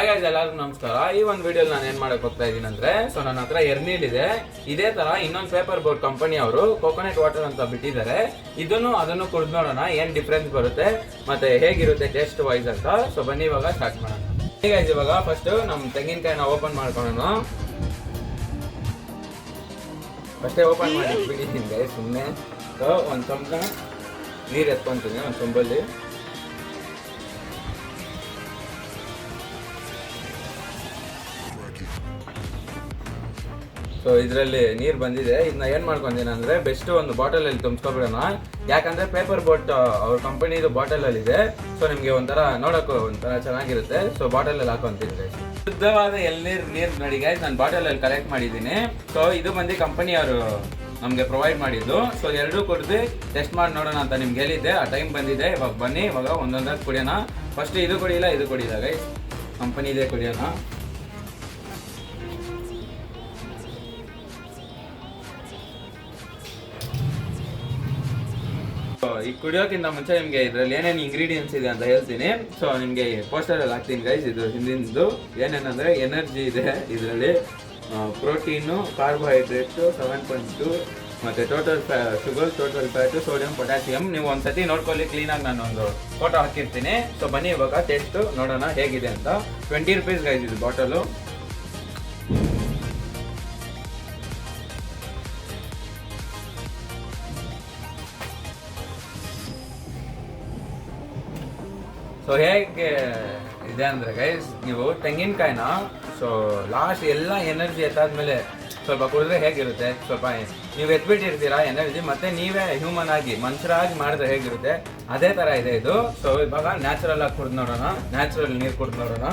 ಎಲ್ಲರಿಗೂ ನಮಸ್ಕಾರ. ಈ ಒಂದು ವಿಡಿಯೋಲಿ ನಾನು ಏನ್ ಮಾಡಕ್ ಹೋಗ್ತಾ ಇದ್ದೀನಿ ಅಂದ್ರೆ, ಸೊ ನನ್ನ ಹತ್ರ ಎರ್ನೀಲ್ ಇದೆ. ಇದೇ ತರ ಇನ್ನೊಂದು ಪೇಪರ್ ಬೋರ್ಡ್ ಕಂಪನಿ ಅವರು ಕೋಕೋನಟ್ ವಾಟರ್ ಅಂತ ಬಿಟ್ಟಿದ್ದಾರೆ. ಅದನ್ನು ಕುಡಿದು ನೋಡೋಣ ಏನ್ ಡಿಫ್ರೆನ್ಸ್ ಬರುತ್ತೆ ಮತ್ತೆ ಹೇಗಿರುತ್ತೆ ಟೇಸ್ಟ್ ವೈಸ್ ಅಂತ. ಸೊ ಬನ್ನಿ ಇವಾಗ ಸ್ಟಾರ್ಟ್ ಮಾಡೋಣ. ಈಗ ಇವಾಗ ಫಸ್ಟ್ ನಮ್ ತೆಂಗಿನಕಾಯಿನ ಓಪನ್ ಮಾಡ್ಕೊಳ್ಳೋಣ. ಫಸ್ಟೇ ಓಪನ್ ಮಾಡಿ ಬಿಟ್ಟಿದ್ದೀನಿ ಸುಮ್ಮನೆ. ಸೊ ಒಂದು ಚಮಚ ನೀರು ಎತ್ಕೊಂತೀನಿ ಒಂದು ಚೊಂಬಲ್ಲಿ. ಸೊ ಇದರಲ್ಲಿ ನೀರು ಬಂದಿದೆ. ಇದನ್ನ ಏನು ಮಾಡ್ಕೊಂಡಿದ್ದೀನಿ ಅಂದರೆ ಬೆಸ್ಟ್ ಒಂದು ಬಾಟಲಲ್ಲಿ ತುಂಬಿಸ್ಕೊಬಿಡೋಣ. ಯಾಕಂದರೆ ಪೇಪರ್ ಬೋಟ್ ಅವ್ರ ಕಂಪನಿದು ಬಾಟಲಲ್ಲಿ ಇದೆ. ಸೊ ನಿಮಗೆ ಒಂಥರ ನೋಡೋಕ್ಕೂ ಒಂಥರ ಚೆನ್ನಾಗಿರುತ್ತೆ. ಸೊ ಬಾಟಲಲ್ಲಿ ಹಾಕೊಂತೀನಿ. ಶುದ್ಧವಾದ ನೀರು ನೋಡಿ ಗೈಸ್, ನಾನು ಬಾಟಲಲ್ಲಿ ಕಲೆಕ್ಟ್ ಮಾಡಿದ್ದೀನಿ. ಸೊ ಇದು ಬಂದು ಕಂಪನಿಯವರು ನಮಗೆ ಪ್ರೊವೈಡ್ ಮಾಡಿದ್ದು. ಸೊ ಎರಡೂ ಕುಡಿದು ಟೆಸ್ಟ್ ಮಾಡಿ ನೋಡೋಣ ಅಂತ ನಿಮ್ಗೆ ಹೇಳಿದ್ದೆ. ಆ ಟೈಮ್ ಬಂದಿದೆ. ಇವಾಗ ಬನ್ನಿ ಇವಾಗ ಒಂದೊಂದಾಗಿ ಕುಡಿಯೋಣ. ಫಸ್ಟ್ ಇದು ಕುಡಿಯಿಲ್ಲ, ಇದು ಕುಡಿಯಿಲ್ಲ ಗೈಸ್, ಕಂಪನಿದೇ ಕುಡಿಯೋಣ. ಈ ಕುಡಿಯೋಕ್ಕಿಂತ ಮುಂಚೆ ನಿಮಗೆ ಇದರಲ್ಲಿ ಏನೇನು ಇಂಗ್ರೀಡಿಯೆಂಟ್ಸ್ ಇದೆ ಅಂತ ಹೇಳ್ತೀನಿ. ಸೊ ನಿಮಗೆ ಪೋಸ್ಟರಲ್ಲಿ ಹಾಕ್ತೀನಿ ಗೈಸ್. ಇದು ಹಿಂದಿಂದು ಏನೇನಂದರೆ ಎನರ್ಜಿ ಇದೆ ಇದರಲ್ಲಿ, ಪ್ರೋಟೀನು, ಕಾರ್ಬೋಹೈಡ್ರೇಟ್ಸು 7.2 ಮತ್ತು total sugar, total fat, sodium, potassium. ನೀವು ಒಂದ್ಸತಿ ನೋಡ್ಕೊಳ್ಳಿ ಕ್ಲೀನಾಗಿ, ನಾನು ಒಂದು ಫೋಟೋ ಹಾಕಿರ್ತೀನಿ. ಸೊ ಬನ್ನಿ ಇವಾಗ ಟೇಸ್ಟು ನೋಡೋಣ ಹೇಗಿದೆ ಅಂತ. 20 ರೂಪೀಸ್ ಗೈಸ್ ಇದು ಬಾಟಲು. ಸೊ ಹೇಗೆ ಇದೆ ಅಂದರೆ ಗೈಸ್, ನೀವು ತೆಂಗಿನಕಾಯಿನ ಸೊ ಲಾಸ್ಟ್ ಎಲ್ಲ ಎನರ್ಜಿ ಎತ್ತಾದ್ಮೇಲೆ ಸ್ವಲ್ಪ ಕುಡಿದ್ರೆ ಹೇಗಿರುತ್ತೆ, ಸ್ವಲ್ಪ ನೀವು ಎತ್ಬಿಟ್ಟಿರ್ತೀರಾ ಎನರ್ಜಿ, ಮತ್ತೆ ನೀವೇ ಹ್ಯೂಮನ್ ಆಗಿ ಮನುಷ್ಯರಾಗಿ ಮಾಡಿದ್ರೆ ಹೇಗಿರುತ್ತೆ ಅದೇ ಥರ ಇದೆ ಇದು. ಸೊ ಇವಾಗ ನ್ಯಾಚುರಲ್ ಆಗಿ ಕುಡಿದು ನೋಡೋಣ, ನ್ಯಾಚುರಲ್ ನೀರು ಕುಡಿದು ನೋಡೋಣ.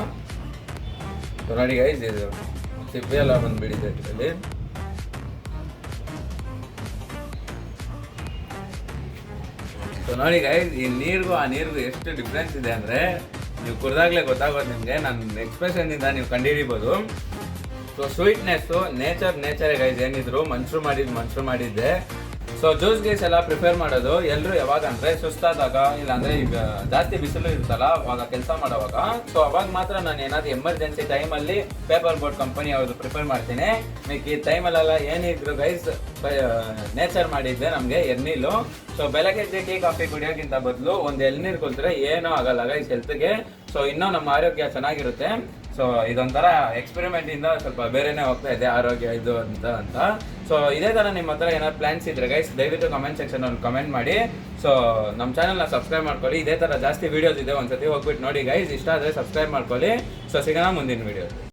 ಸೊ ನೋಡಿ ಗೈಸ್, ಇದು ಸಿಪ್ಪೆ ಎಲ್ಲ ಬಂದುಬಿಟ್ಟಿದೆ ಇದರಲ್ಲಿ. ಸೊ ನೋಡಿ ಗೈಸ್, ಈ ನೀರಿಗೂ ಆ ನೀರಿಗೂ ಎಷ್ಟು ಡಿಫ್ರೆನ್ಸ್ ಇದೆ ಅಂದರೆ ನೀವು ಕುಡ್ದಾಗಲೇ ಗೊತ್ತಾಗೋದು ನಿಮಗೆ. ನನ್ನ ಎಕ್ಸ್ಪ್ರೆಷನ್ನಿಂದ ನೀವು ಕಂಡುಹಿಡಿಬೋದು. ಸೊ ಸ್ವೀಟ್ನೆಸ್ಸು ನೇಚರೇ ಗೈಸ್. ಏನಿದ್ರು ಮನುಷ್ಯರು ಮಾಡಿದ್ದೆ. ಸೊ ಜ್ಯೂಸ್ ಗೀಸ್ ಎಲ್ಲ ಪ್ರಿಫೇರ್ ಮಾಡೋದು ಎಲ್ಲರೂ ಯಾವಾಗ ಅಂದರೆ ಸುಸ್ತಾದಾಗ, ಇಲ್ಲಾಂದರೆ ಈಗ ಜಾಸ್ತಿ ಬಿಸಿಲು ಇರುತ್ತಲ್ಲ ಅವಾಗ ಕೆಲಸ ಮಾಡೋವಾಗ. ಸೊ ಅವಾಗ ಮಾತ್ರ ನಾನು ಏನಾದರೂ ಎಮರ್ಜೆನ್ಸಿ ಟೈಮಲ್ಲಿ ಪೇಪರ್ ಬೋರ್ಡ್ ಕಂಪನಿ ಅವ್ರದ್ದು ಪ್ರಿಫೇರ್ ಮಾಡ್ತೀನಿ. ಈ ಟೈಮಲ್ಲೆಲ್ಲ ಏನಿದ್ರು ಗೈಸ್ ನೇಚರ್ ಮಾಡಿದ್ದೆ ನಮಗೆ ಎರ್ನೀಲು. ಸೊ ಬೆಳಗ್ಗೆ ಟೀ ಕಾಫಿ ಕುಡಿಯೋಕ್ಕಿಂತ ಬದಲು ಒಂದು ಎಳ್ನೀರು ಕುಡಿದ್ರೆ ಏನೂ ಆಗಲ್ಲ ಗೈಸ್ ಹೆಲ್ತ್ಗೆ. ಸೊ ಇನ್ನೂ ನಮ್ಮ ಆರೋಗ್ಯ ಚೆನ್ನಾಗಿರುತ್ತೆ. ಸೊ ಇದೊಂಥರ ಎಕ್ಸ್ಪೆರಿಮೆಂಟ್ ಇಂದ ಸ್ವಲ್ಪ ಬೇರೆನೇ ಹೋಗ್ತಾ ಇದೆ ಆರೋಗ್ಯ ಇದು ಅಂತ. ಸೊ ಇದೇ ಥರ ನಿಮ್ಮ ಹತ್ರ ಏನಾದ್ರು ಪ್ಲಾನ್ಸ್ ಇದ್ರೆ ಗೈಸ್ ದಯವಿಟ್ಟು ಕಮೆಂಟ್ ಸೆಕ್ಷನ್ ಅಲ್ಲಿ ಕಮೆಂಟ್ ಮಾಡಿ. ಸೊ ನಮ್ಮ ಚಾನಲ್ನ ಸಬ್ಸ್ಕ್ರೈಬ್ ಮಾಡ್ಕೊಳ್ಳಿ. ಇದೇ ಥರ ಜಾಸ್ತಿ ವೀಡಿಯೋಸ್ ಇದೆ, ಒಂದ್ಸತಿ ಹೋಗ್ಬಿಟ್ಟು ನೋಡಿ ಗೈಸ್. ಇಷ್ಟ ಆದರೆ ಸಬ್ಸ್ಕ್ರೈಬ್ ಮಾಡ್ಕೊಳ್ಳಿ. ಸೊ ಸಿಗೋಣ ಮುಂದಿನ ವೀಡಿಯೋ.